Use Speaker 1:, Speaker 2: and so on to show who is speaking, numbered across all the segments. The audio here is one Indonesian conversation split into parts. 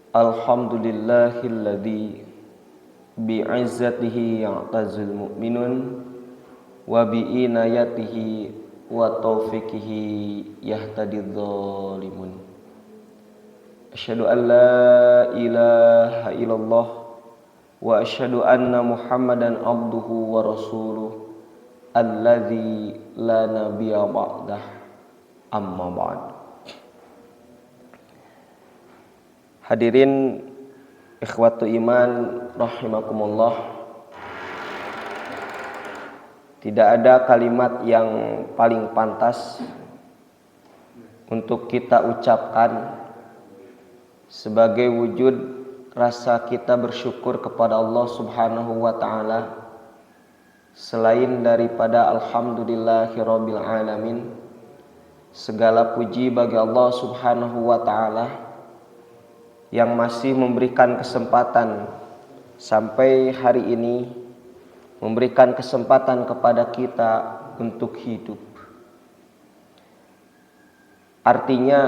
Speaker 1: Alhamdulillahilladzi bi'izzatihi ya'tazul mu'minun wa bi'inayatihi wa taufiqihi yahtadidz zalimun. Asyhadu an la ilaha illallah wa asyhadu anna Muhammadan abduhu wa rasuluh alladzi la nabiyya ba'dah, amma ba'd. Hadirin ikhwatu iman rahimakumullah, tidak ada kalimat yang paling pantas untuk kita ucapkan sebagai wujud rasa kita bersyukur kepada Allah Subhanahu wa taala selain daripada alhamdulillahirabbil alamin. Segala puji bagi Allah Subhanahu wa taala yang masih memberikan kesempatan sampai hari ini, memberikan kesempatan kepada kita untuk hidup. Artinya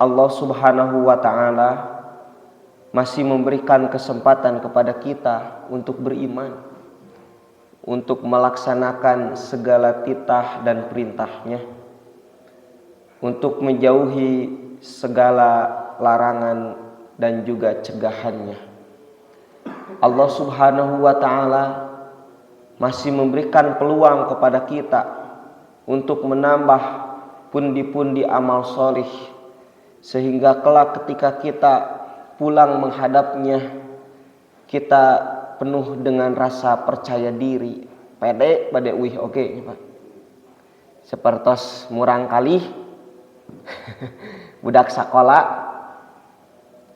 Speaker 1: Allah Subhanahu wa taala masih memberikan kesempatan kepada kita untuk beriman, untuk melaksanakan segala titah dan perintahnya, untuk menjauhi segala larangan dan juga cegahannya. Allah Subhanahu wa taala masih memberikan peluang kepada kita untuk menambah pundi-pundi amal solih, sehingga kelak ketika kita pulang menghadapnya, kita penuh dengan rasa percaya diri, pede pada wih oke, Pak. Sepertos murang kali budak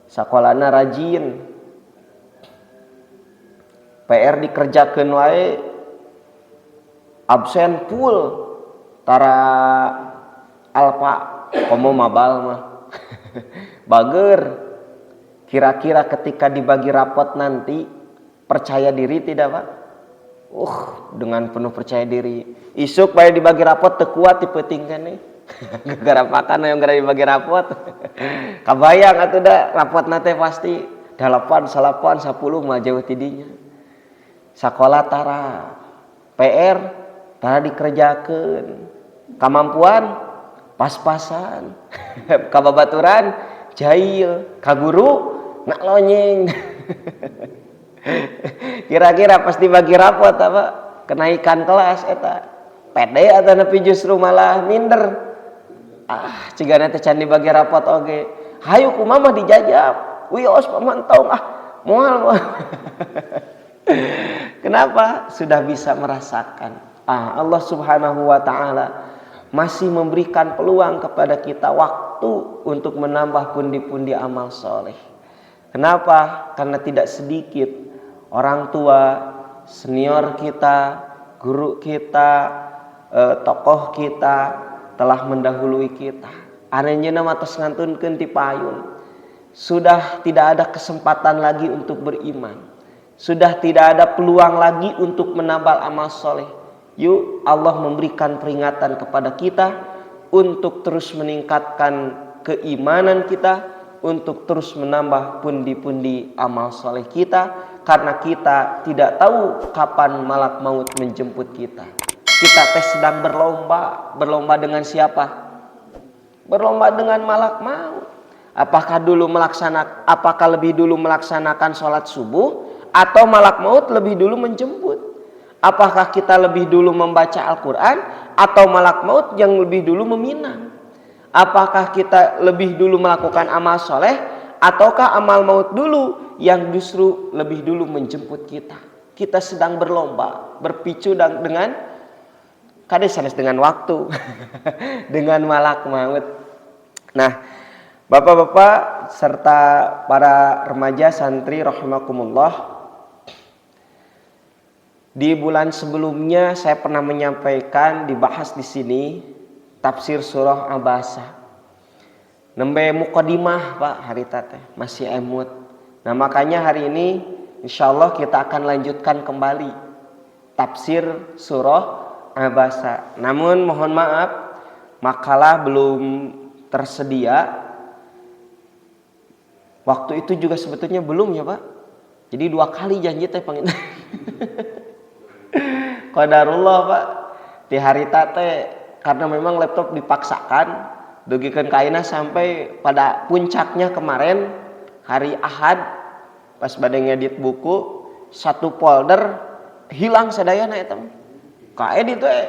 Speaker 1: sakolana rajin, PR dikerjakeun wae absen full tara alpa komo mabal mah bager. Kira-kira ketika dibagi rapot nanti percaya diri tidak, Pak? Dengan penuh percaya diri. Isuk bae dibagi rapot teu kuat dipetingkeun nih. Gara pakan yang gara dibagi rapot. Kabayang atuh da rapot nate pasti 8, 9, 10 mah jauh tidinya. Sakola tara, PR tara dikerjakeun. Kamampuan pas-pasan. Kababaturan jail, kaguru ngalonyeng. Kira-kira pas dibagi rapot apa? Kenaikan kelas eta. Pede atau nepi justru malah minder. Cigana teh can dibagi rapot oge. Hayu kumaha mah dijajab. Wios pamantau moal. Kenapa? Sudah bisa merasakan. Allah Subhanahu wa taala masih memberikan peluang kepada kita waktu untuk menambah pundi-pundi amal soleh. Kenapa? Karena tidak sedikit orang tua, senior kita, guru kita, tokoh kita telah mendahului kita. Aranjeunna mah tos ngantunkeun ti payun. Sudah tidak ada kesempatan lagi untuk beriman. Sudah tidak ada peluang lagi untuk menambah amal soleh. Yuk, Allah memberikan peringatan kepada kita untuk terus meningkatkan keimanan kita, untuk terus menambah pundi-pundi amal soleh kita, karena kita tidak tahu kapan malak maut menjemput kita. Kita teh sedang berlomba dengan siapa? Berlomba dengan malak maut. Apakah lebih dulu melaksanakan sholat subuh atau malak maut lebih dulu menjemput? Apakah kita lebih dulu membaca Al-Quran atau malak maut yang lebih dulu meminang? Apakah kita lebih dulu melakukan amal soleh ataukah amal maut dulu yang justru lebih dulu menjemput kita? Kita sedang berlomba, berpicu dengan sanes dengan waktu dengan malak maut. Nah, bapak-bapak serta para remaja santri rahimakumullah, di bulan sebelumnya saya pernah menyampaikan, dibahas di sini tafsir surah Abasa. Nembe muqaddimah Pak hari teh masih emut. Nah, makanya hari ini insyaallah kita akan lanjutkan kembali tafsir surah Abasa. Namun mohon maaf, makalah belum tersedia Waktu itu juga sebetulnya belum ya Pak. Jadi 2 kali janji teh panginten. Qadarullah Pak. Di hari tate karena memang laptop dipaksakan dugikeun ka ayeuna sampai pada puncaknya kemarin hari Ahad pas bade ngedit buku 1 folder hilang sadayana eta mah. Ka edit we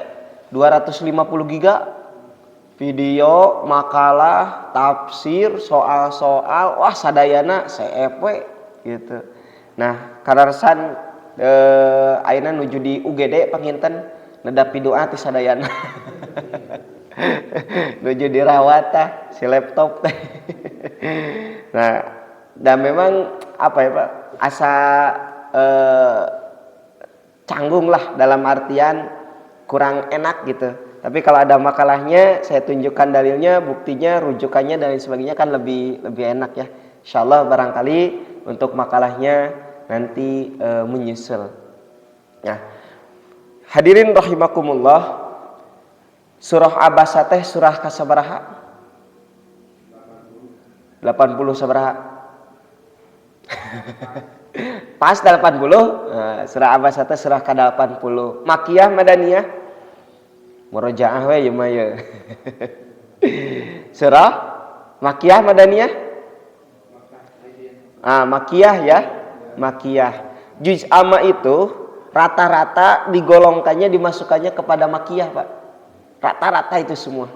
Speaker 1: 250 giga video, makalah, tafsir, soal-soal, wah sadayana CFW gitu. Nah, kararsan ayeuna nuju di UGD panginten nedapi doa ti sadayana. Nuju dirawat tah si laptop teh. Nah, dan memang apa ya Pak? Asa canggung lah dalam artian kurang enak gitu. Tapi kalau ada makalahnya, saya tunjukkan dalilnya, buktinya, rujukannya dan lain sebagainya kan lebih enak ya. Insyaallah barangkali untuk makalahnya nanti menyusul. Nah, hadirin rahimakumullah, surah Abasa teh surah kasabaraha? 80 sabaraha? Pas 80. Surah Abasa teh surah ke-80. Makiyah Madaniyah? Murojaah we ieu mah ye. Surah Makiyah Madaniyah? Makiyah ya. Makiyah. Juz amma itu rata-rata digolongkannya dimasukkannya kepada makiyah, Pak. Rata-rata itu semua.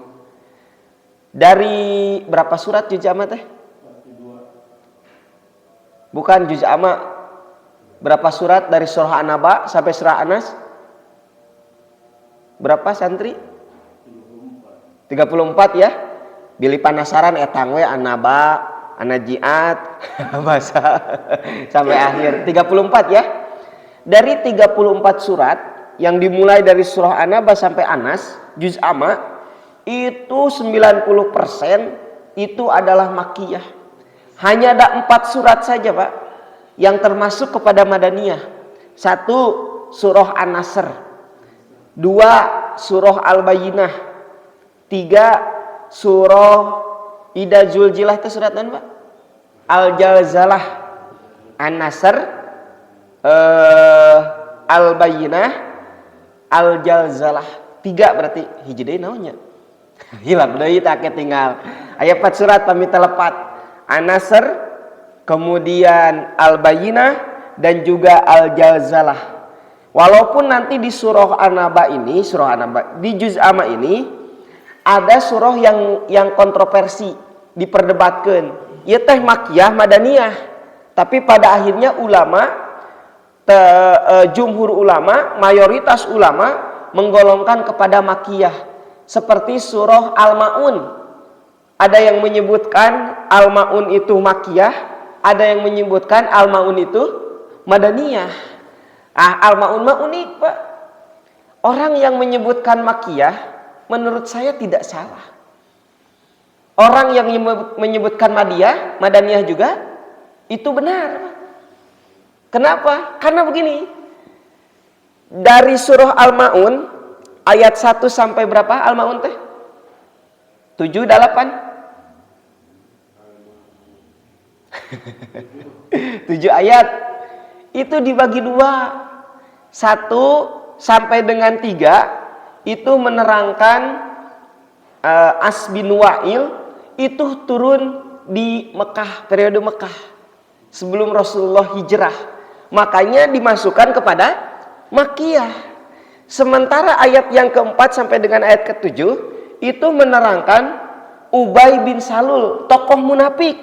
Speaker 1: Dari berapa surat juz amma teh? Bukan juz amma. Berapa surat dari surah An-Naba sampai surah Anas? Berapa santri? 34 ya. Bilih panasaran etang we An-Naba, An-Najiat, bahasa sampai akhir 34 ya. Dari 34 surat yang dimulai dari surah An-Naba sampai Anas, juz amma itu 90% itu adalah makiyah. Hanya ada 4 surat saja, Pak, yang termasuk kepada Madaniyah. 1 surah An-Nasr, 2 surah Al-Bayyinah, 3 surah Ida Zuljilah itu surat apa? Al-Jalzalah, An-Nasr, Al-Bayyinah, Al-Jalzalah. 3 berarti hiji deui naonnya? Hilang deui tah tinggal. Aya 4 surat pamit telepat. An-Nasr, kemudian Al-Bayyinah dan juga Al-Jalzalah. Walaupun nanti di surah An-Naba ini, surah An-Naba di juz amma ini ada surah yang kontroversi, diperdebatkan. Ieu teh makiyah madaniyah. Tapi pada akhirnya ulama jumhur ulama, mayoritas ulama menggolongkan kepada makiyah. Seperti surah Al-Maun. Ada yang menyebutkan Al-Maun itu makiyah, ada yang menyebutkan Al-Maun itu madaniyah. Al-Maun mah unik, Pak. Orang yang menyebutkan makiyah menurut saya tidak salah. Orang yang menyebutkan madaniyah juga itu benar, Pak. Kenapa? Karena begini. Dari surah Al-Maun ayat 1 sampai berapa Al-Maun teh? 7, 8? 7 ayat. Itu dibagi 2. 1 sampai dengan 3 itu menerangkan As bin Wa'il itu turun di Mekah, periode Mekah sebelum Rasulullah hijrah. Makanya dimasukkan kepada makiyah. Sementara ayat yang keempat sampai dengan ayat ke-7 itu menerangkan Ubay bin Salul, tokoh munafik.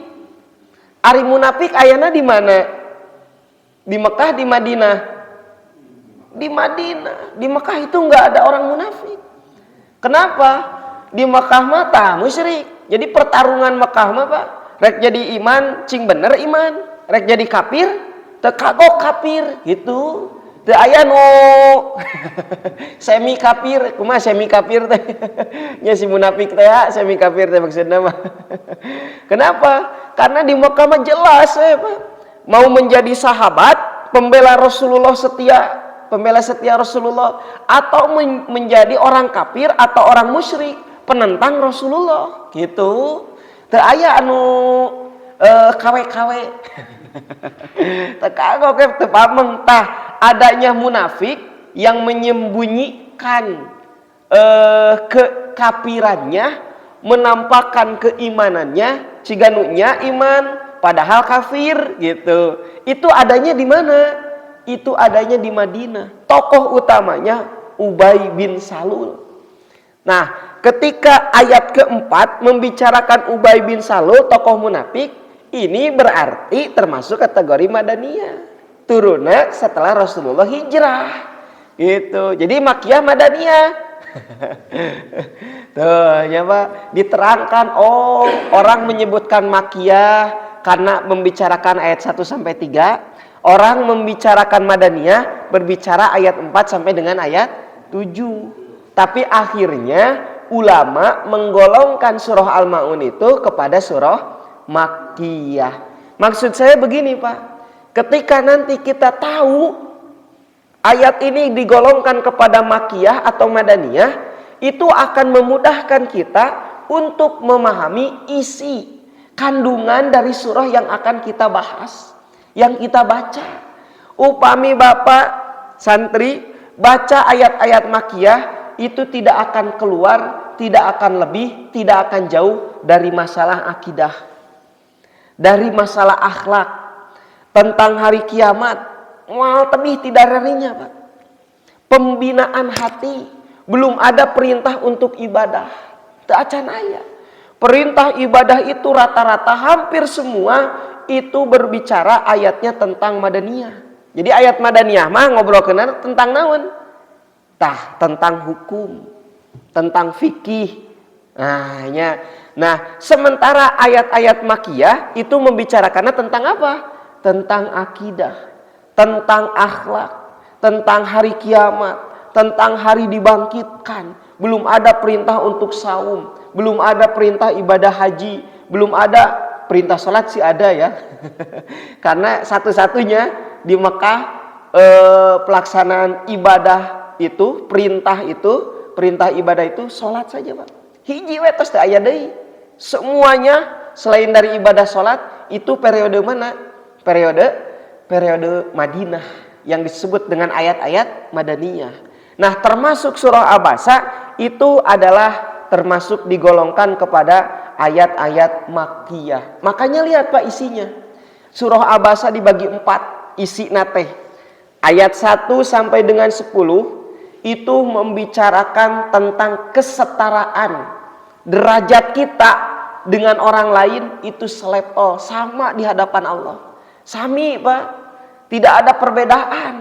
Speaker 1: Ari munafik ayana di mana? Di Mekah, di Madinah? Di Madinah. Di Mekah itu enggak ada orang munafik. Kenapa? Di Mekah mah musyrik. Jadi pertarungan Mekah mah, Pak, rek jadi iman cing bener iman, rek jadi kafir teu kagok kafir gitu. Teu aya nu semi kafir, kumaha semi kafir teh? Nya si munafik teh semi kafir teh maksudna mah. Kenapa? Karena di Mekah mah jelas Pak. Mau menjadi sahabat, pembela Rasulullah setia, pembela setia Rasulullah, atau menjadi orang kafir atau orang musyrik, penentang Rasulullah gitu. Teu aya kawe-kawe. Kagok teu pameng tah adanya munafik yang menyembunyikan kekafirannya, menampakkan keimanannya, ciganunya iman padahal kafir gitu. Itu adanya di mana? Itu adanya di Madinah. Tokoh utamanya Ubay bin Salul. Nah, ketika ayat keempat membicarakan Ubay bin Salul, tokoh munafik, ini berarti termasuk kategori Madaniyah. Turunnya setelah Rasulullah hijrah. Gitu. Jadi Makkiyah Madaniyah. Tuh, ya Pak, diterangkan orang menyebutkan Makkiyah karena membicarakan ayat 1 sampai 3. Orang membicarakan Madaniyah berbicara ayat 4 sampai dengan ayat 7. Tapi akhirnya ulama menggolongkan surah Al-Maun itu kepada surah Makkiyah. Maksud saya begini Pak, ketika nanti kita tahu ayat ini digolongkan kepada Makkiyah atau Madaniyah, itu akan memudahkan kita untuk memahami isi kandungan dari surah yang akan kita bahas, yang kita baca. Upami Bapak santri baca ayat-ayat Makkiyah, itu tidak akan keluar, tidak akan lebih, tidak akan jauh dari masalah akidah, dari masalah akhlak, tentang hari kiamat, mal tebih tidak rarinya Pak. Pembinaan hati, belum ada perintah untuk ibadah. Teu acan aya. Perintah ibadah itu rata-rata hampir semua itu berbicara ayatnya tentang Madaniyah. Jadi ayat Madaniyah mah ngobrolkeun tentang naon? Tah, tentang hukum, tentang fikih. Nah, sementara ayat-ayat Makkiyah itu membicarakannya tentang apa? Tentang akidah, tentang akhlak, tentang hari kiamat, tentang hari dibangkitkan. Belum ada perintah untuk saum, belum ada perintah ibadah haji, belum ada perintah sholat sih ada ya. Karena satu-satunya di Mekah pelaksanaan ibadah itu, perintah ibadah itu sholat saja Pak. Hiji we tos teu aya deui. Semuanya selain dari ibadah sholat itu periode mana? Periode Madinah yang disebut dengan ayat-ayat Madaniyah. Nah, termasuk surah Abasa itu adalah termasuk digolongkan kepada ayat-ayat Makkiyah. Makanya lihat Pak isinya. Surah Abasa dibagi 4 isi nate. Ayat 1 sampai dengan 10 itu membicarakan tentang kesetaraan. Derajat kita dengan orang lain itu selevel, sama di hadapan Allah. Sami Pak, tidak ada perbedaan.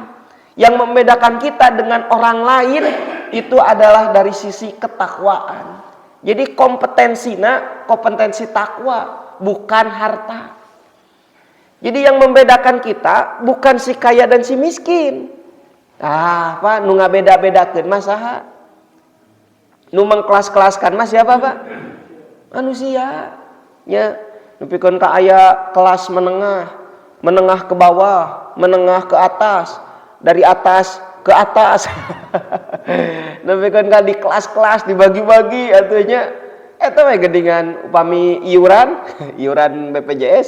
Speaker 1: Yang membedakan kita dengan orang lain itu adalah dari sisi ketakwaan. Jadi kompetensi takwa, bukan harta. Jadi yang membedakan kita bukan si kaya dan si miskin. Pak, nu ngabeda-bedakeun mah saha? Nu mengkelas-kelaskan mah siapa Pak? Manusia. Ya, nu pikeun ka aya kelas menengah ke bawah, menengah ke atas, dari atas ke atas. Tapi kan di kelas-kelas dibagi-bagi atunya eta we geuningan upami iuran BPJS.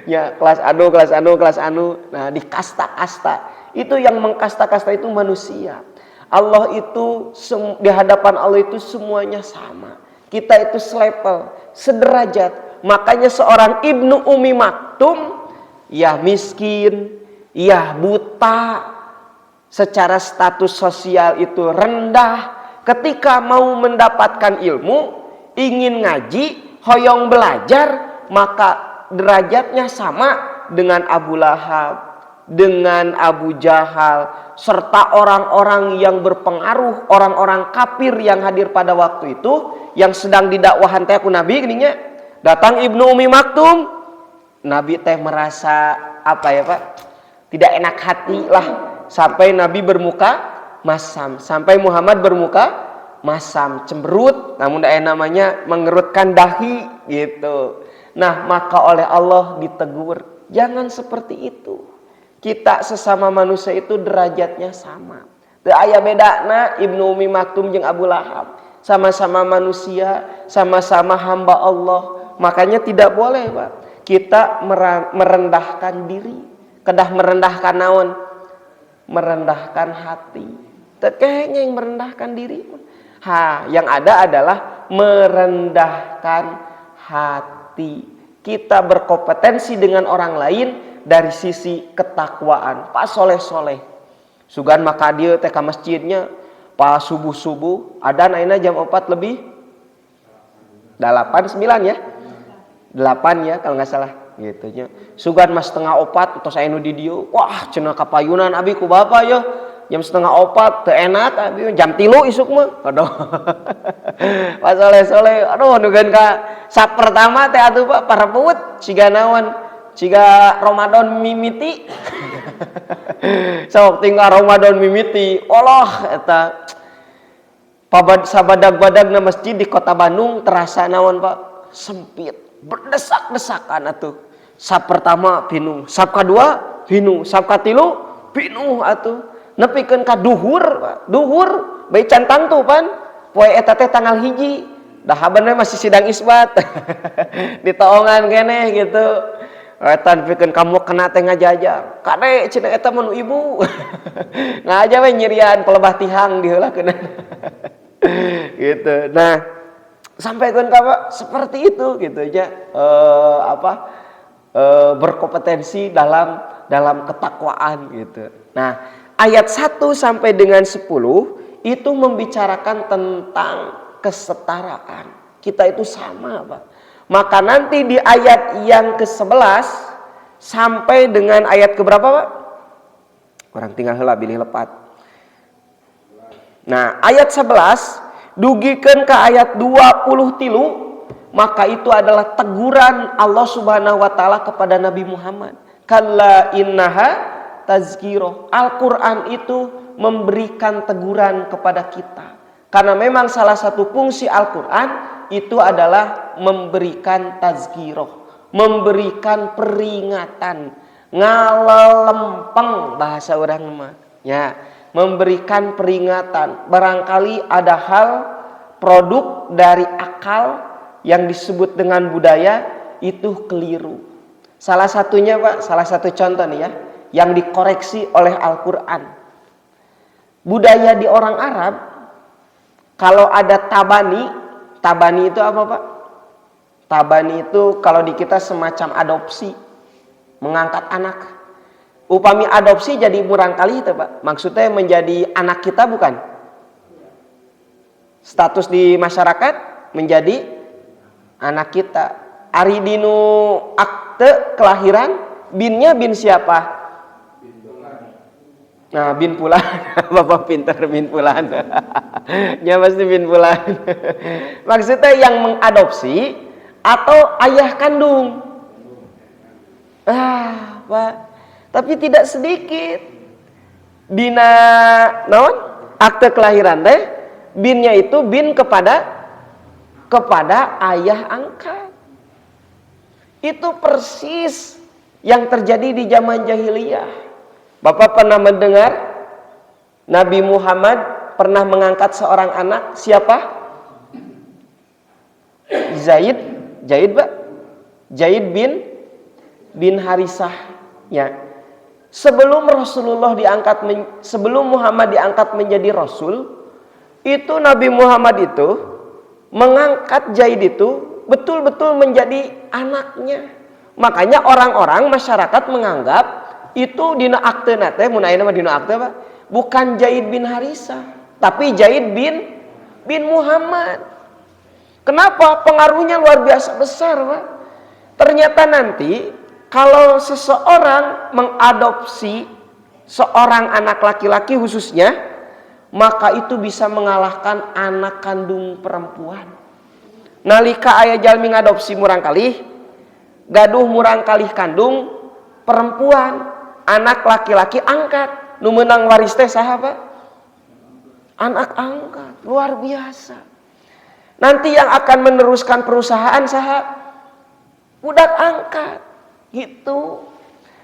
Speaker 1: Ya, kelas anu. Nah, di kasta-kasta. Itu yang mengkasta-kasta itu manusia. Allah itu di hadapan Allah itu semuanya sama. Kita itu selevel, sederajat. Makanya seorang Ibnu Ummi Maktum ya miskin, ya buta, secara status sosial itu rendah, ketika mau mendapatkan ilmu, ingin ngaji, hoyong belajar, maka derajatnya sama dengan Abu Lahab, dengan Abu Jahal, serta orang-orang yang berpengaruh, orang-orang kafir yang hadir pada waktu itu, yang sedang didakwahan teh ku Nabi gininya. Datang Ibnu Ummi Maktum, Nabi teh merasa apa ya Pak? Tidak enak hati lah. Sampai Nabi bermuka masam, sampai Muhammad bermuka masam, cemberut, namun namanya mengerutkan dahi gitu. Nah, maka oleh Allah ditegur, jangan seperti itu. Kita sesama manusia itu derajatnya sama. Teu aya bedana Ibnu Ummi Maktum jeung Abu Lahab. Sama-sama manusia, sama-sama hamba Allah. Makanya tidak boleh Pak kita merendahkan diri. Kedah merendahkan naon? Merendahkan hati. Kayaknya yang merendahkan diri. Yang ada adalah merendahkan hati. Kita berkompetensi dengan orang lain dari sisi ketakwaan. Pak soleh-soleh. Sugan maka dia teh ka masjidnya pas subuh-subuh ada naina jam 4 lebih 8 9 ya. 8 ya kalau nggak salah gitu nya. Sugan mas setengah 4 atau saya nu di dieu. Wah, cenah kapayunan abi ku bapak ya. Jam setengah 4 teu enak abi jam 3 isuk mah. Aduh. Pak soleh-soleh aduh nugeun ka sap pertama teh atuh Pak parapeut siga naon? Siga Ramadan mimiti. Sok tinggal Ramadan mimiti. Allah eta sabadag-badagna masjid di Kota Bandung terasa naon Pak? Sempit, berdesak-desakan atuh. Sap pertama pinuh, sap kadua pinuh, sap katilu pinuh atuh. Nepikeun ka duhur, Pak. Duhur bae can tangtu pan. Poe eta teh tanggal 1. Dah habeuna masih sidang isbat. Ditoongan keneh gitu. Eta nepikeun kamu kena teh ngajajar. Kade cenah eta mah nu ibu. Ngaja we nyirian pelebah tihang diheulakeun. Gitu. Nah, sampaikan Pak seperti itu gitu aja berkompetensi dalam ketakwaan gitu. Nah, ayat 1 sampai dengan 10 itu membicarakan tentang kesetaraan. Kita itu sama, Pak. Maka nanti di ayat yang ke-11 sampai dengan ayat keberapa, Pak? Orang tinggal heula bilih lepat. Nah, ayat 11 dugikeun ke ayat 23, maka itu adalah teguran Allah Subhanahu wa taala kepada Nabi Muhammad. Kalla innaha tazkirah. Al-Qur'an itu memberikan teguran kepada kita. Karena memang salah satu fungsi Al-Qur'an itu adalah memberikan tazkirah, memberikan peringatan, ngalelempeng bahasa orang mah. Ya, memberikan peringatan. Barangkali ada hal produk dari akal yang disebut dengan budaya itu keliru. Salah satunya Pak, salah satu contoh nih ya, yang dikoreksi oleh Al-Qur'an. Budaya di orang Arab kalau ada tabani itu apa Pak? Tabani itu kalau di kita semacam adopsi, mengangkat anak. Upami adopsi jadi murangkali itu Pak. Maksudnya menjadi anak kita bukan? Status di masyarakat menjadi anak kita. Ari dinu akte kelahiran binnya bin siapa? Nah, bin Pulan. Bapak pintar bin Pulan. Ya pasti bin Pulan. Maksudnya yang mengadopsi atau ayah kandung. Pak. Tapi tidak sedikit dina naon akte kelahiran teh binnya itu bin kepada ayah angkat. Itu persis yang terjadi di zaman jahiliyah. Bapak pernah mendengar Nabi Muhammad pernah mengangkat seorang anak, siapa? Zaid Pak. Zaid bin Harisah ya. Sebelum Muhammad diangkat menjadi rasul, itu Nabi Muhammad itu mengangkat Zaid itu betul-betul menjadi anaknya. Makanya orang-orang masyarakat menganggap itu dina akte nate mun ayeuna mah dina akte Pak, bukan Zaid bin Harisah, tapi Zaid bin Muhammad. Kenapa? Pengaruhnya luar biasa besar, Pak. Ternyata nanti kalau seseorang mengadopsi seorang anak laki-laki khususnya, maka itu bisa mengalahkan anak kandung perempuan. Nalika aya jalmi ngadopsi murang kalih, gaduh murang kalih kandung perempuan, anak laki-laki angkat, nu meunang waris teh saha Pak? Anak angkat, luar biasa. Nanti yang akan meneruskan perusahaan saha? Budak angkat. Gitu.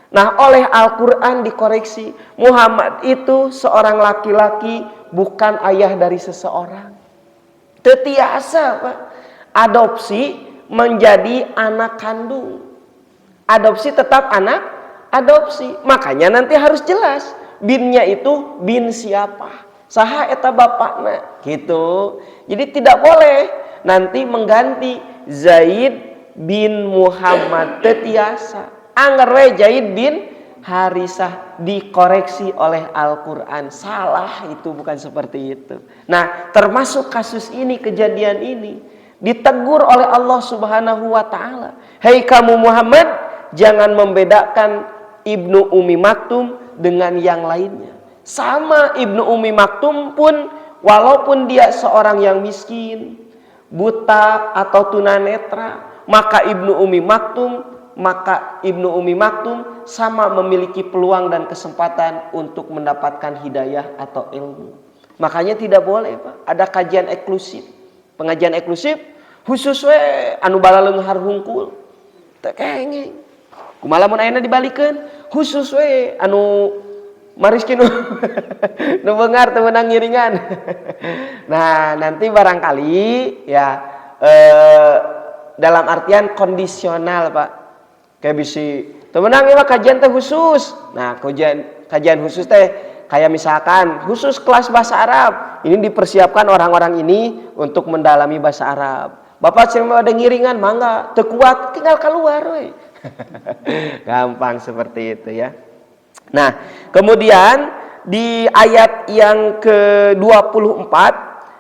Speaker 1: Nah, oleh Al-Qur'an dikoreksi, Muhammad itu seorang laki-laki, bukan ayah dari seseorang. Teu tiasa, Pak. Adopsi menjadi anak kandung. Adopsi tetap anak adopsi. Makanya nanti harus jelas binnya itu bin siapa, saha eta bapakna gitu. Jadi tidak boleh nanti mengganti Zaid bin Muhammad tetiasa. Angger we Zaid bin Harisah, dikoreksi oleh Al-Quran. Salah, itu bukan seperti itu. Nah, termasuk kasus ini, kejadian ini ditegur oleh Allah Subhanahu wa ta'ala. Hei kamu Muhammad, jangan membedakan Ibnu Ummi Maktum dengan yang lainnya. Sama Ibnu Ummi Maktum pun, walaupun dia seorang yang miskin, buta atau tunanetra, maka Ibnu Ummi Maktum sama memiliki peluang dan kesempatan untuk mendapatkan hidayah atau ilmu. Makanya tidak boleh Pak, ada kajian eksklusif. Pengajian eksklusif khusus we anu balaleunghar hungkul. Teu kengeng. Kumaha lamun ayeuna dibalikeun khusus we anu mariskin nu beungar teu meunang ngiringan. Nah, nanti barangkali ya dalam artian kondisional Pak. Kayak bisi temenang ieu kajian teh khusus. Nah, kajian khusus teh kayak misalkan khusus kelas bahasa Arab. Ini dipersiapkan orang-orang ini untuk mendalami bahasa Arab. Bapak cuma ada ngiringan, mangga teu kuat tinggal keluar we. Gampang seperti itu ya. Nah, kemudian di ayat yang ke-24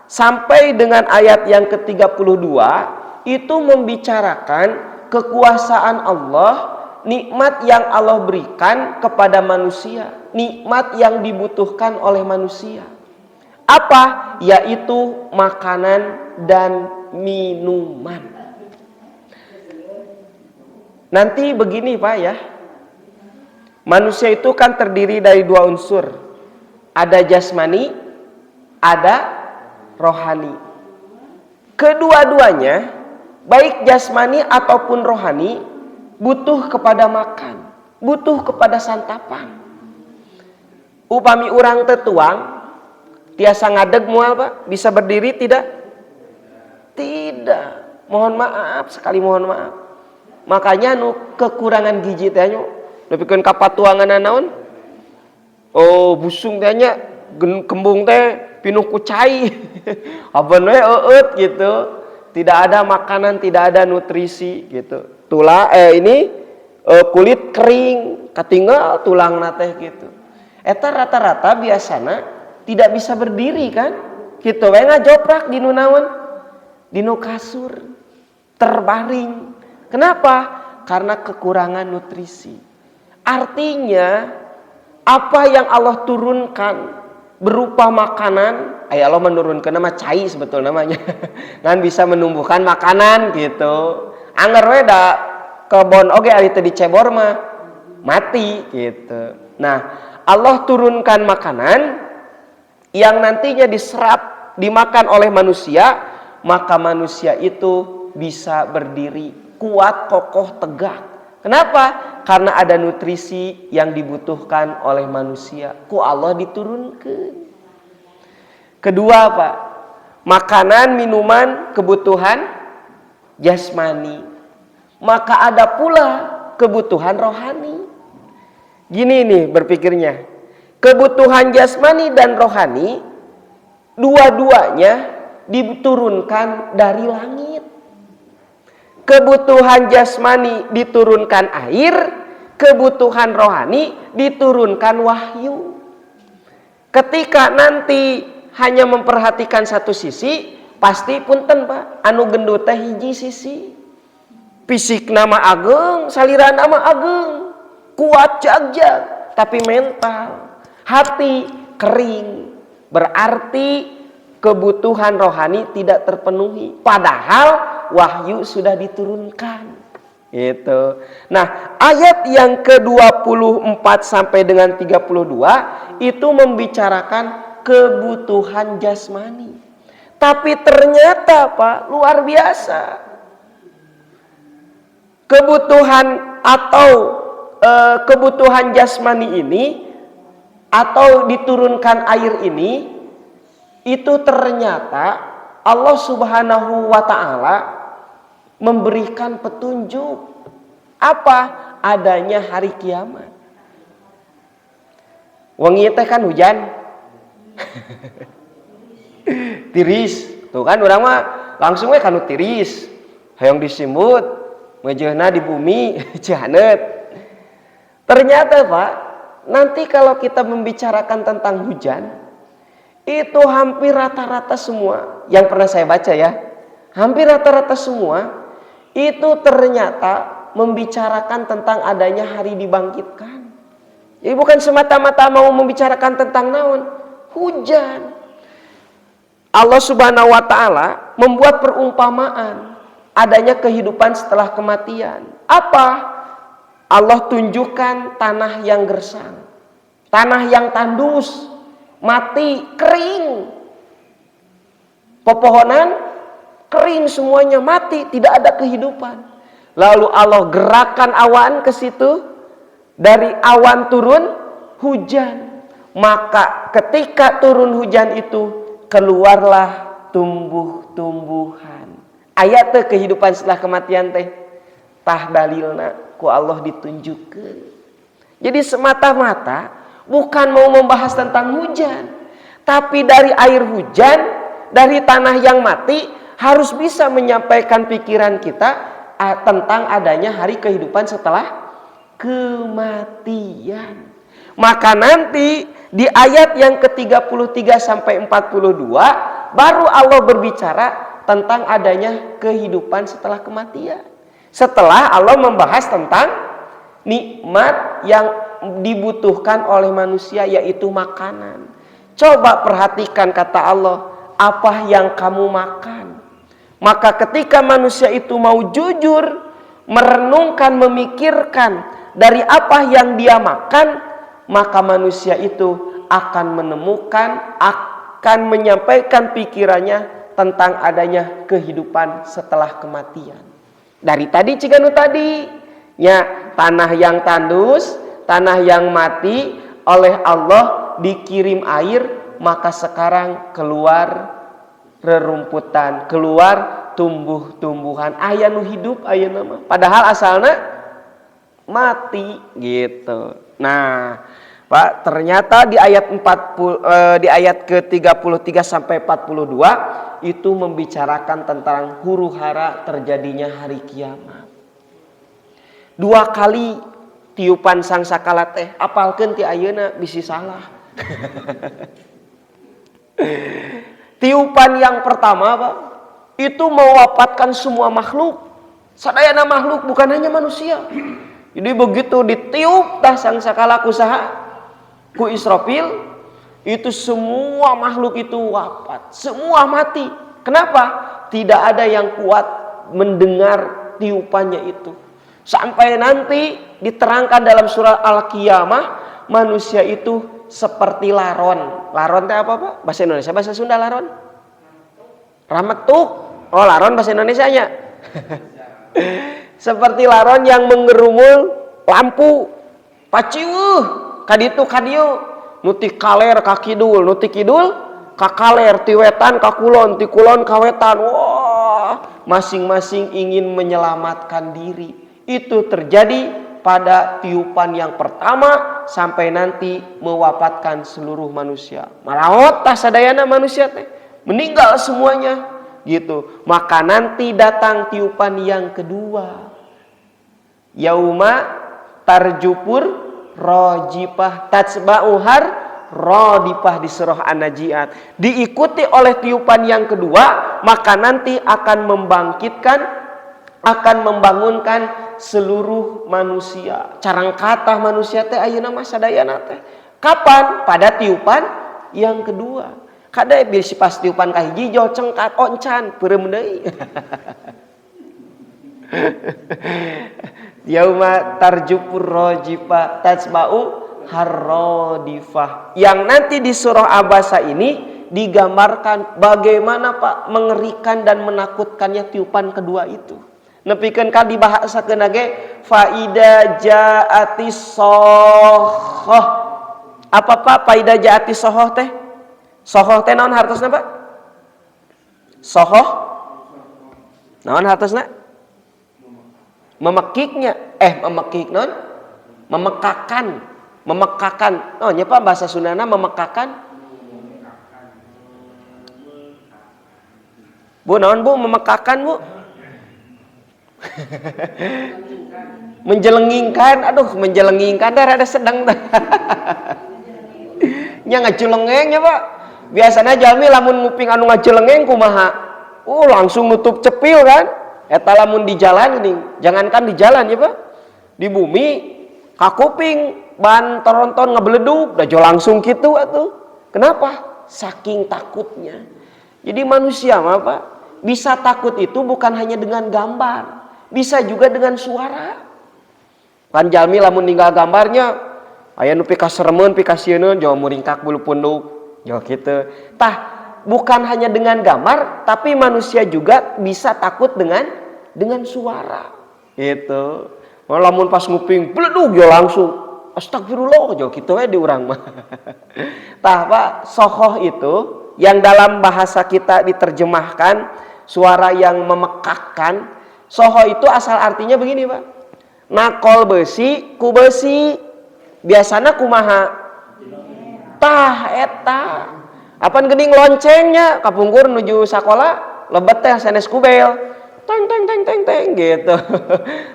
Speaker 1: sampai dengan ayat yang ke-32 itu membicarakan kekuasaan Allah, nikmat yang Allah berikan kepada manusia, nikmat yang dibutuhkan oleh manusia. Apa? Yaitu makanan dan minuman. Nanti begini Pak ya, manusia itu kan terdiri dari dua unsur, ada jasmani, ada rohani. Kedua-duanya baik jasmani ataupun rohani butuh kepada makan, butuh kepada santapan. Upami urang tetuang tiasa ngadeg moal Pak, bisa berdiri tidak? Tidak. Mohon maaf, sekali mohon maaf. Makanya nu kekurangan gizi teh nya nepikeun ka patuangan naon? Oh, busung teh nya kembung teh pinuh ku cai. Abeun we eueut gitu. Tidak ada makanan, tidak ada nutrisi gitu. Kulit kering, katinggal tulang teh gitu. Eta rata-rata biasana tidak bisa berdiri kan? Gitu we ngajoprak di nu naon? Di nu kasur, terbaring. Kenapa? Karena kekurangan nutrisi. Artinya apa yang Allah turunkan berupa makanan, Allah menurunkan nama cai sebetulnya namanya. Kan bisa menumbuhkan makanan gitu. Angger we da kebon oge ari teu dicebor mah mati gitu. Nah, Allah turunkan makanan yang nantinya diserap, dimakan oleh manusia, maka manusia itu bisa berdiri, kuat, kokoh, tegak. Kenapa? Karena ada nutrisi yang dibutuhkan oleh manusia. Ku Allah diturunkan. Kedua Pak, makanan, minuman, kebutuhan jasmani. Maka ada pula kebutuhan rohani. Gini nih berpikirnya. Kebutuhan jasmani dan rohani dua-duanya diturunkan dari langit. Kebutuhan jasmani diturunkan air, kebutuhan rohani diturunkan wahyu. Ketika nanti hanya memperhatikan satu sisi, pasti punten Pak, anu gendut teh hiji sisi. Fisik nama ageng, saliran nama ageng, kuat jagjag, tapi mental, hati kering. Berarti kebutuhan rohani tidak terpenuhi. Padahal wahyu sudah diturunkan. Gitu. Nah, ayat yang ke-24 sampai dengan 32 itu membicarakan kebutuhan jasmani. Tapi ternyata Pak, luar biasa. Kebutuhan atau kebutuhan jasmani ini atau diturunkan air ini itu ternyata Allah Subhanahu wa ta'ala memberikan petunjuk. Apa? adanya hari kiamat. Wengi teh kan hujan. Tiris. Tuh kan urang mah langsung we kanu tiris. Hayang disimbut, ngeujeuna di bumi, cihaneut. Ternyata Pak, nanti kalau kita membicarakan tentang hujan, itu hampir rata-rata semua yang pernah saya baca ya, hampir rata-rata semua itu ternyata membicarakan tentang adanya hari dibangkitkan. Jadi bukan semata-mata mau membicarakan tentang naon, hujan. Allah Subhanahu wa taala membuat perumpamaan adanya kehidupan setelah kematian. Apa? Allah tunjukkan tanah yang gersang, tanah yang tandus, mati, kering. Pepohonan kering semuanya, mati, tidak ada kehidupan. Lalu Allah gerakan awan ke situ, dari awan turun hujan. Maka ketika turun hujan itu keluarlah tumbuh-tumbuhan. Ayat teh kehidupan setelah kematian teh tah dalilna ku Allah ditunjukkan. Jadi semata-mata bukan mau membahas tentang hujan, tapi dari air hujan, dari tanah yang mati harus bisa menyampaikan pikiran kita tentang adanya hari kehidupan setelah kematian. Maka nanti di ayat yang ke-33 sampai 42 baru Allah berbicara tentang adanya kehidupan setelah kematian. Setelah Allah membahas tentang nikmat yang dibutuhkan oleh manusia, yaitu makanan. Coba perhatikan kata Allah, apa yang kamu makan. Maka ketika manusia itu mau jujur, merenungkan, memikirkan dari apa yang dia makan, maka manusia itu akan menemukan, akan menyampaikan pikirannya tentang adanya kehidupan setelah kematian. Dari tadi ciganu tadi, ya, tanah yang tandus, tanah yang mati oleh Allah dikirim air, maka sekarang keluar rerumputan, keluar tumbuh-tumbuhan. Aya nu hidup, aya nama. Padahal asalnya mati gitu. Nah, Pak, ternyata di ayat di ayat ke-33 sampai 42 itu membicarakan tentang huru-hara terjadinya hari kiamat. 2 kali tiupan sangsakala teh, apalkeun ti ayeuna bisi salah. Tiupan yang pertama, Pak, itu mewafatkan semua makhluk. Sadayana makhluk, bukan hanya manusia. Jadi begitu ditiup tah sangsakala kusaha? Ku Israfil, itu semua makhluk itu wafat, semua mati. Kenapa? Tidak ada yang kuat mendengar tiupannya itu. Sampai nanti diterangkan dalam surah Al-Qiyamah, manusia itu seperti laron. Laron itu apa, Pak? Bahasa Indonesia, bahasa Sunda laron? Rametuk. Oh, laron bahasa Indonesianya. Seperti laron yang mengerumul lampu. Paciwuh. Kaditu kadiu, nuti kaler ka kidul, nuti kidul ka kaler, ti wetan ka kulon, ti kulon ka wetan. Wah, masing-masing ingin menyelamatkan diri. Itu terjadi pada tiupan yang pertama sampai nanti mewafatkan seluruh manusia. Malaot tah sadayana manusia teh meninggal semuanya gitu. Maka nanti datang tiupan yang kedua. Yauma tarjupur rajifah tatsba'uhar radifah di surah An-Najiat. Diikuti oleh tiupan yang kedua, maka nanti akan membangkitkan, akan membangunkan seluruh manusia. Carang katah manusia teh ayeuna mah sadayana teh. Kapan? Pada tiupan yang kedua. Kada bisi pas tiupan kahiji jo cengkat oncan peureum deui. Yauma tarjupur rajifah tatsba'u harradifah. Yang nanti di surah Abasa ini digambarkan bagaimana Pak mengerikan dan menakutkannya tiupan kedua itu. Nepikeun ka dibahasakeun ge faida jaatis sohoh. Apa Pak faida jaatis sohoh teh? Sohoh teh naon hartosna Pak? Sohoh naon hartosna? memekiknya memekik non memekakan oh nya Pak bahasa Sundana memekakan Bu naon Bu memekakan Bu menjelengingkan menjelengingkan dah ada sedang dah nya ngaculengeng ya Pak biasanya jalmi lamun nguping anu ngaculengeng kumaha langsung nutup cepil kan eta lamun di jalan geuning jangankan di jalan ya Pak di bumi kakuping ban toronton ngebeleduk dah jo langsung kitu atuh kenapa saking takutnya jadi manusia mah Pak bisa takut itu bukan hanya dengan gambar bisa juga dengan suara pan jalmi lamun ninggal gambarnya aya nu pika seremeun pika sieun jo muringkak bulu punduk jo kitu tah bukan hanya dengan gambar tapi manusia juga bisa takut dengan suara gitu lamun pas nguping bledug jo langsung astagfirullah jo kitu we di urang mah tah Pak sohoh itu yang dalam bahasa kita diterjemahkan suara yang memekakkan sohoh itu asal artinya begini Pak nakol besi ku besi biasana kumaha tah eta apan geuning loncengnya kapungkur nuju sakola lebet teh sanes kubel teng teng teng teng teng gitu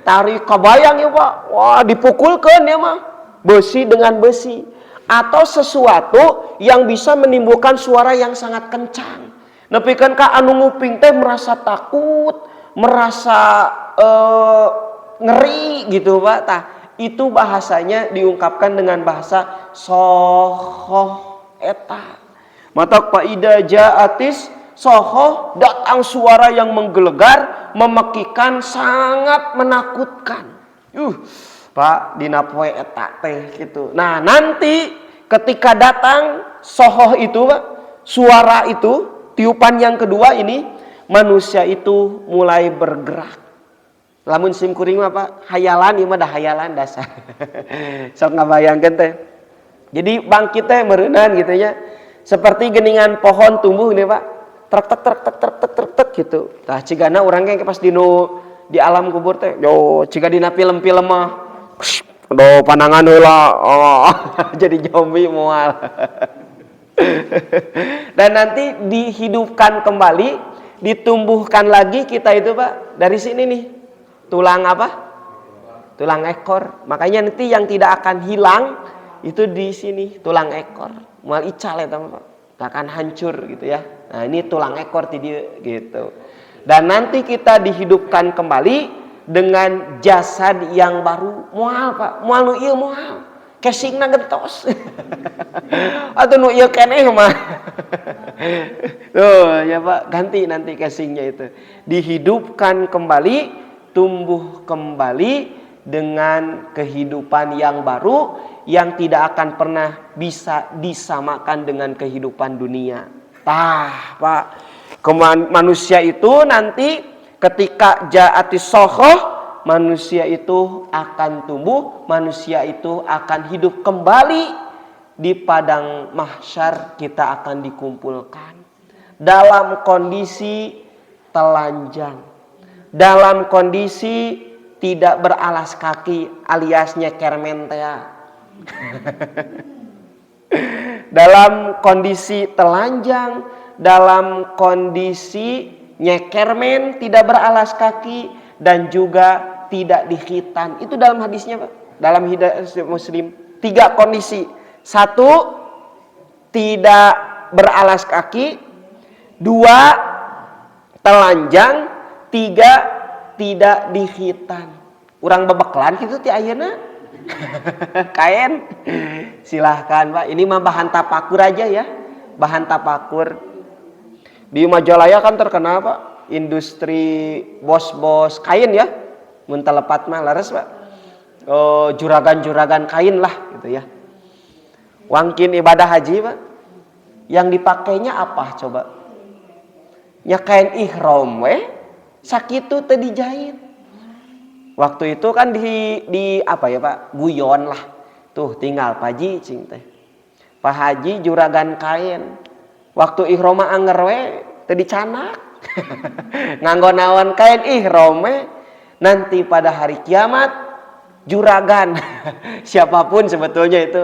Speaker 1: tarik kabayang ya Pak wah dipukulkeun ya mah besi dengan besi atau sesuatu yang bisa menimbulkan suara yang sangat kencang nepikeun ka anu nguping teh merasa takut merasa ngeri gitu Pak tah itu bahasanya diungkapkan dengan bahasa sohoh eta matak paida jaatis sohoh datang suara yang menggelegar memekikan sangat menakutkan Pak dina poe eta teh gitu nah nanti ketika datang sohoh itu Pak suara itu tiupan yang kedua ini manusia itu mulai bergerak lamun sim kuring mah Pak hayalan ieu mah dah hayalan dasar sok ngabayangkeun teh jadi bangkit teh meureunan gitu nya seperti geningan pohon tumbuh nih Pak trek gitu tah cigana urang ge pas di alam kubur teh yo ciga dina film-film mah aduh pandangan heula jadi zombie moal dan nanti dihidupkan kembali ditumbuhkan lagi kita itu Pak dari sini nih tulang apa? Tulang ekor. Makanya nanti yang tidak akan hilang itu di sini tulang ekor. Moal ical eta Pak. Enggak akan hancur gitu ya. Nah, ini tulang ekor ti dieu gitu. Dan nanti kita dihidupkan kembali dengan jasad yang baru. Moal Pak, moal nu ieu moal. Casingna gentos. Atuh nu ieu keneh mah. Tuh ya Pak, ganti nanti casingnya itu. Dihidupkan kembali tumbuh kembali dengan kehidupan yang baru yang tidak akan pernah bisa disamakan dengan kehidupan dunia. Pak, manusia itu nanti ketika ja'atis sohoh, manusia itu akan tumbuh, manusia itu akan hidup kembali di padang mahsyar kita akan dikumpulkan dalam kondisi telanjang. Dalam kondisi tidak beralas kaki alias nyeker mentea. Dalam kondisi telanjang, dalam kondisi nyekermen tidak beralas kaki dan juga tidak dikhitan. Itu dalam hadisnya Pak. Dalam hadis Muslim 3 kondisi. 1 tidak beralas kaki, 2 telanjang, 3 tidak dikhitan. Urang bebeklan gitu ti ayeuna. Kain. Silahkan Pak. Ini mah bahan tapakur aja ya. Bahan tapakur. Di Majalaya kan terkenal Pak. Industri bos-bos kain ya. Mun telepat mah laras Pak. Juragan-juragan kain lah gitu ya. Wangkin ibadah haji Pak. Yang dipakainya apa coba? Ya kain ihram we. Sakitu teh dijahit. Waktu itu kan di apa ya Pak? Guyon lah. Tuh tinggal Pak Haji cing teh. Pak Haji juragan kain. Waktu ihram anger we teh dicanak. Nganggo naon kain ihram we. nanti pada hari kiamat juragan siapapun sebetulnya itu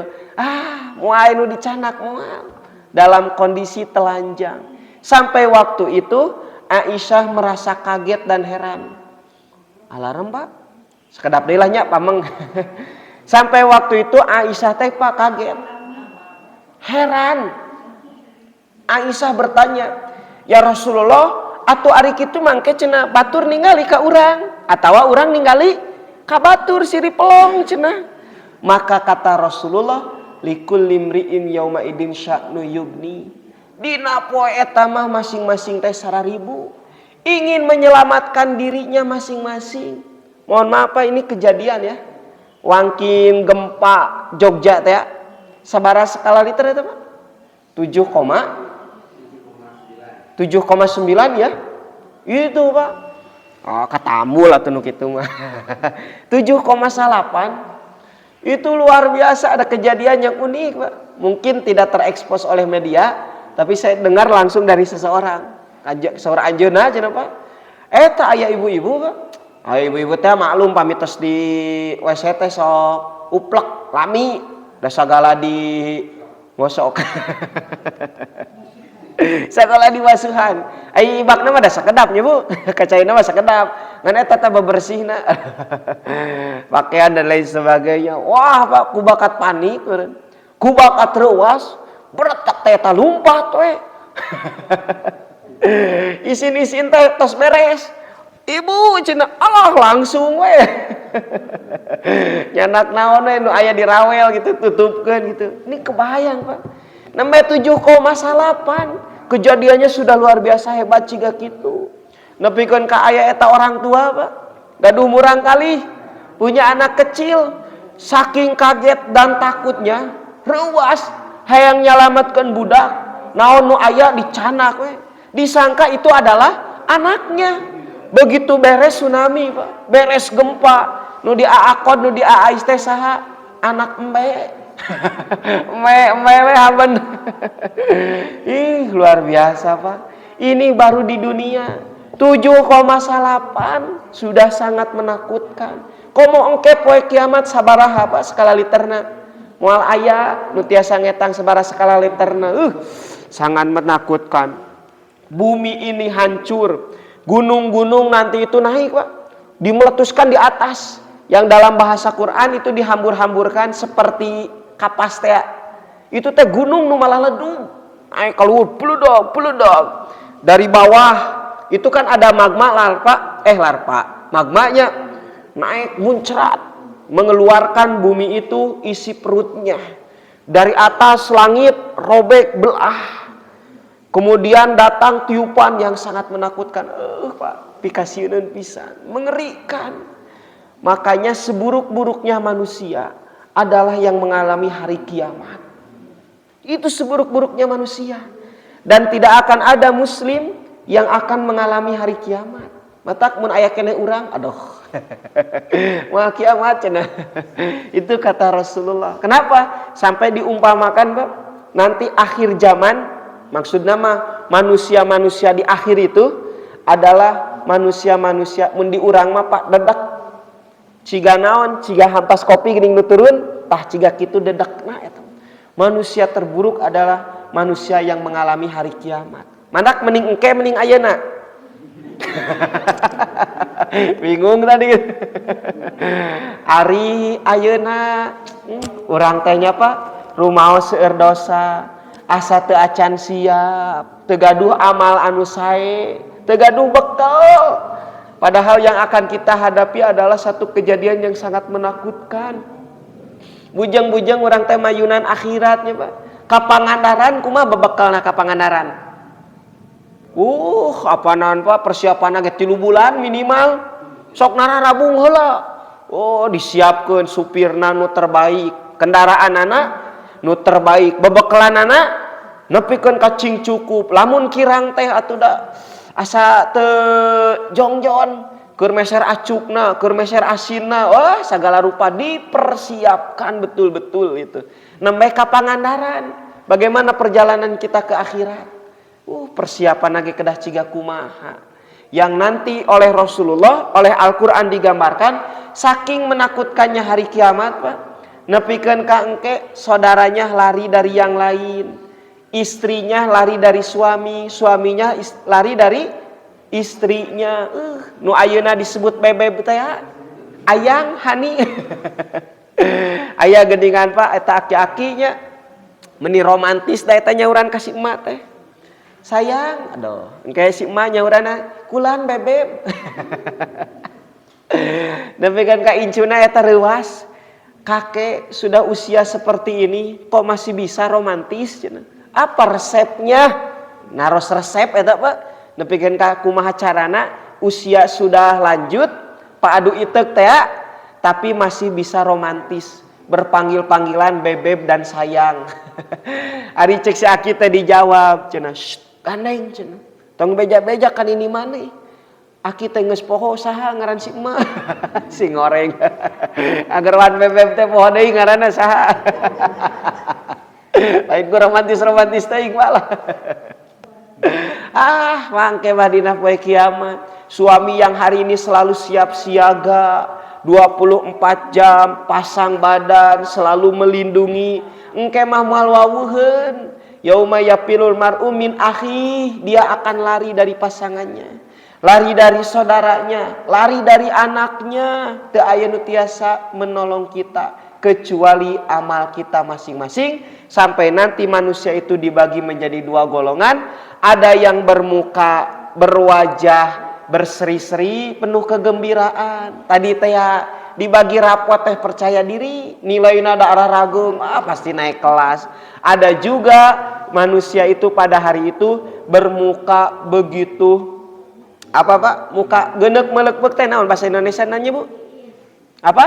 Speaker 1: moal nu dicanak moal dalam kondisi telanjang. Sampai waktu itu Aisyah merasa kaget dan heran. Alarm Pak, sekedap deui lah nya pameng. Sampai waktu itu Aisyah teh Pak kaget, heran. Aisyah bertanya, ya Rasulullah, atuh ari kitu mangke cenah batur ningali ka urang atawa urang ningali ka batur siri pelong cenah. Maka kata Rasulullah, likulli imri'in yauma idin sya'nu yugni. Dina poe eta mah masing-masing teh sararibu ingin menyelamatkan dirinya masing-masing. Mohon maaf Pak, ini kejadian ya. Wangkin gempa Jogja teh sabaraha skala liter eta Pak? 7,9 ya. Itu Pak. Oh, katamu lah tuh kitu mah. 7,8. Itu luar biasa, ada kejadian yang unik Pak. Mungkin tidak terekspos oleh media, tapi saya dengar langsung dari seseorang. Seorang anjeunna cenah Pak. Eta aya ibu-ibu Pak. Ibu-ibu teh maklum pamitos di WC teh sok uplek lami da sagala di ngosok. Sagala di wasuhan. Ai ibakna mah da sakedap nya Bu. Kacaina mah sakedap. Ngan eta teh bebersihna. Pakaian dan lain sebagainya. Wah Pak, ku bakat panik meureun. Ku bakat reuas, beretak teh eta lumpat we. Isin-isin teh tos beres. Ibu cenah Allah langsung we. Nyanak naon we nu aya di rawel gitu tutupkeun gitu. Ini kebayang Pak. Nembe 7,8. Kejadiannya sudah luar biasa hebat ciga kitu. Nepikeun ka aya eta orang tua Pak. Gaduh murang kali punya anak kecil. Saking kaget dan takutnya reuas hayang nyalametkeun budak. Naon nu aya dicanak we. Disangka itu adalah anaknya. Begitu beres tsunami Pak, beres gempa, nu di aakod nu di aais teh saha? Anak embe. embe haben. Ih, luar biasa Pak. Ini baru di dunia. 7,8 sudah sangat menakutkan. Komo engke poe kiamat sabaraha Pak skala literna? Moal aya nu tiasa ngetang sabaraha skala literna. Sangat menakutkan. Bumi ini hancur. Gunung-gunung nanti itu naik Pak, dimeletuskan di atas, yang dalam bahasa Quran itu dihambur-hamburkan seperti kapas teh. Itu teh gunung nu malah ledung. Naik keluar peludok. Dari bawah itu kan ada magma larpa. Magmanya naik muncrat, mengeluarkan bumi itu isi perutnya. Dari atas langit robek belah. Kemudian datang tiupan yang sangat menakutkan. Pak, pikasieun pisan, mengerikan. Makanya seburuk-buruknya manusia adalah yang mengalami hari kiamat. Itu seburuk-buruknya manusia. Dan tidak akan ada muslim yang akan mengalami hari kiamat. Matak mun aya keneh urang, aduh. Moal kiamat cenah. Itu kata Rasulullah. Kenapa? Sampai diumpamakan, Pak, nanti akhir zaman. Maksudnya mah manusia-manusia di akhir itu adalah manusia-manusia mun di urang mah Pak dedak ciga naon, ciga hampas kopi geuning nu turun, tah ciga kitu dedekna eta. Manusia terburuk adalah manusia yang mengalami hari kiamat. Mandak mending engke mending ayeuna. Bingung tadi. Ari ayeuna urang teh nya Pak rumaos seueur dosa. Asa teu acan siap, teu gaduh amal anu sae, teu gaduh bekal. Padahal yang akan kita hadapi adalah satu kejadian yang sangat menakutkan. Bujang-bujang urang teh mayunan akhiratnya, Pak. Ka Pangandaran kumaha bebekalna ka Pangandaran? Apaan Pak, persiapanna ge 3 bulan minimal. Sok nararabung heula. Disiapkeun supirna nu terbaik, kendaraanana nu terbaik, bebekalanana nepikeun kacing cukup. Lamun kirang teh atuh da asa teu jongjon, keur meser acukna, keur meser asinna, sagala rupa dipersiapkan betul-betul itu. Nembe ka Pangandaran, bagaimana perjalanan kita ke akhirat? Persiapan lagi kedah ciga kumaha. yang nanti oleh Rasulullah, oleh Al-Quran digambarkan saking menakutkannya hari kiamat, Pak, nepikeun ka engke saudaranya lari dari yang lain, istrinya lari dari suami, suaminya lari dari istrinya. Nu ayeuna disebut bebeb teh ayang hani. Aya geuningan Pak eta aki-akinya meni romantis da eta nyauran ka si emak teh. Sayang, aduh, engke si emak nyaurana kulan bebeb. Nepikeun ka incuna eta reuas. Kakek sudah usia seperti ini kok masih bisa romantis cenah. Apa resepnya? Naros resep eta Pak. Nepikeun ka kumaha carana usia sudah lanjut, Pak adu itek teh tapi masih bisa romantis. Berpanggil-panggilan bebeb dan sayang. Ari cek si aki teh dijawab cenah, gandeng cenah. Tong beja-beja kan ini maneh. Aki teh geus poho saha ngaran si emak. Si ngoreng. Agar wan bebeb teh poho deui ngaranna saha. Lain ku romantis teh malah. Mangke mah dina poe kiamat. Suami yang hari ini selalu siap siaga, 24 jam pasang badan, selalu melindungi, engke mah moal waweuheun. Yauma yafirul mar'u min akhi, dia akan lari dari pasangannya, lari dari saudaranya, lari dari anaknya. Teu aya nu tiasa menolong kita kecuali amal kita masing-masing. Sampai nanti manusia itu dibagi menjadi dua golongan, ada yang bermuka, berwajah berseri-seri penuh kegembiraan. Tadi teh dibagi rapot teh percaya diri, nilainya ada arah ragu, pasti naik kelas. Ada juga manusia itu pada hari itu bermuka begitu apa Pak? Muka genek melekbek teh naon bahasa Indonesia nanya Bu? Apa?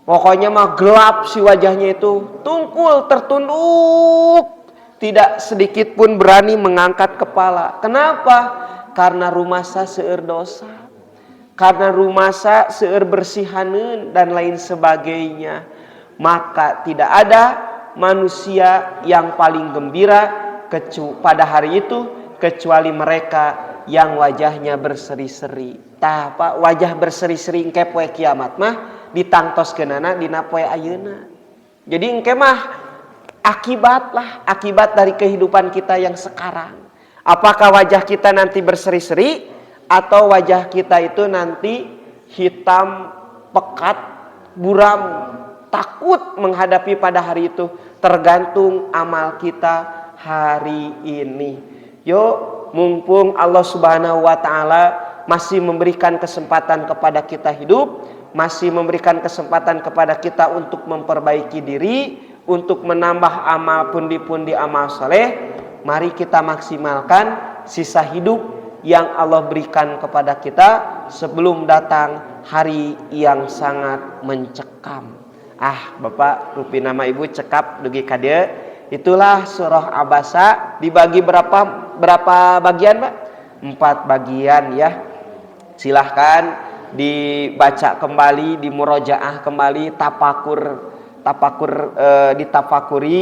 Speaker 1: Pokoknya mah gelap si wajahnya itu, tungkul tertunduk, tidak sedikit pun berani mengangkat kepala. Kenapa? Karena rumasa seueur dosa, karena rumasa seueur bersihaneun dan lain sebagainya. Maka tidak ada manusia yang paling gembira pada hari itu kecuali mereka yang wajahnya berseri-seri. Tah Pak, wajah berseri-seri engke poe kiamat mah ditangtoskeunana dina poe ayeuna. Jadi engke mah akibat dari kehidupan kita yang sekarang. Apakah wajah kita nanti berseri-seri atau wajah kita itu nanti hitam, pekat, buram, takut menghadapi pada hari itu? Tergantung amal kita hari ini. Yuk, mumpung Allah Subhanahu wa taala masih memberikan kesempatan kepada kita hidup, masih memberikan kesempatan kepada kita untuk memperbaiki diri, untuk menambah amal pundi-pundi amal soleh. Mari kita maksimalkan sisa hidup yang Allah berikan kepada kita sebelum datang hari yang sangat mencekam. Bapak rupi nama Ibu cekap dugi ka dieu. Itulah surah Abasa, dibagi berapa bagian Pak? 4 bagian ya. Silahkan dibaca kembali, dimurojaah kembali, ditafakuri,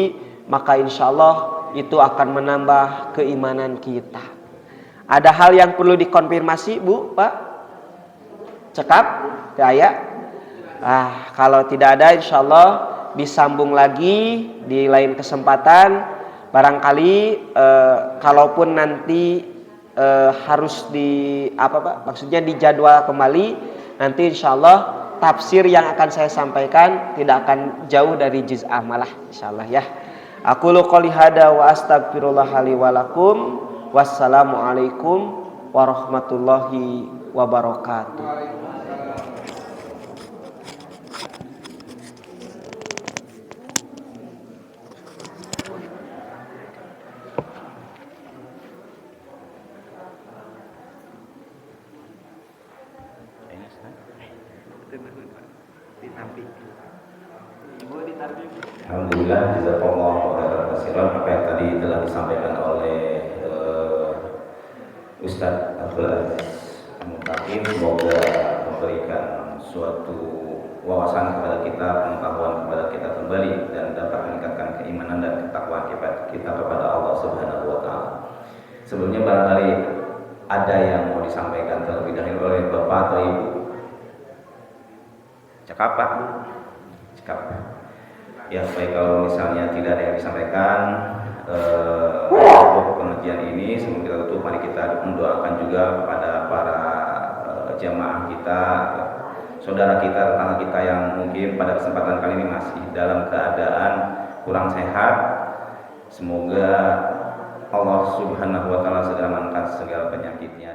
Speaker 1: maka insyaallah itu akan menambah keimanan kita. Ada hal yang perlu dikonfirmasi Bu, Pak? Cekap? Kaya? Kalau tidak ada insyaallah disambung lagi di lain kesempatan. Barangkali kalaupun nanti harus maksudnya dijadwal kembali, nanti insyaallah tafsir yang akan saya sampaikan tidak akan jauh dari juz amalah insyaallah ya. Aku qouli hada wa astaghfirullah li wa lakum. Wassalamualaikum warahmatullahi wabarakatuh.
Speaker 2: Alhamdulillah, jazakallahu khairan apa yang tadi telah disampaikan oleh Ustadz Abdul Aziz Muttaqin. Semoga memberikan suatu wawasan kepada kita, pengetahuan kepada kita kembali, dan dapat meningkatkan keimanan dan ketakwaan kita kepada Allah Subhanahu wa taala. Sebelumnya barangkali ada yang Cekap Pak? Cekap. Ya, baik, kalau misalnya tidak ada yang disampaikan untuk pengajian ini sebelum kita tutup, mari kita mendoakan juga kepada para jamaah kita, saudara kita, tetangga kita yang mungkin pada kesempatan kali ini masih dalam keadaan kurang sehat. Semoga Allah Subhanahu wa taala segera mengangkat segala penyakitnya.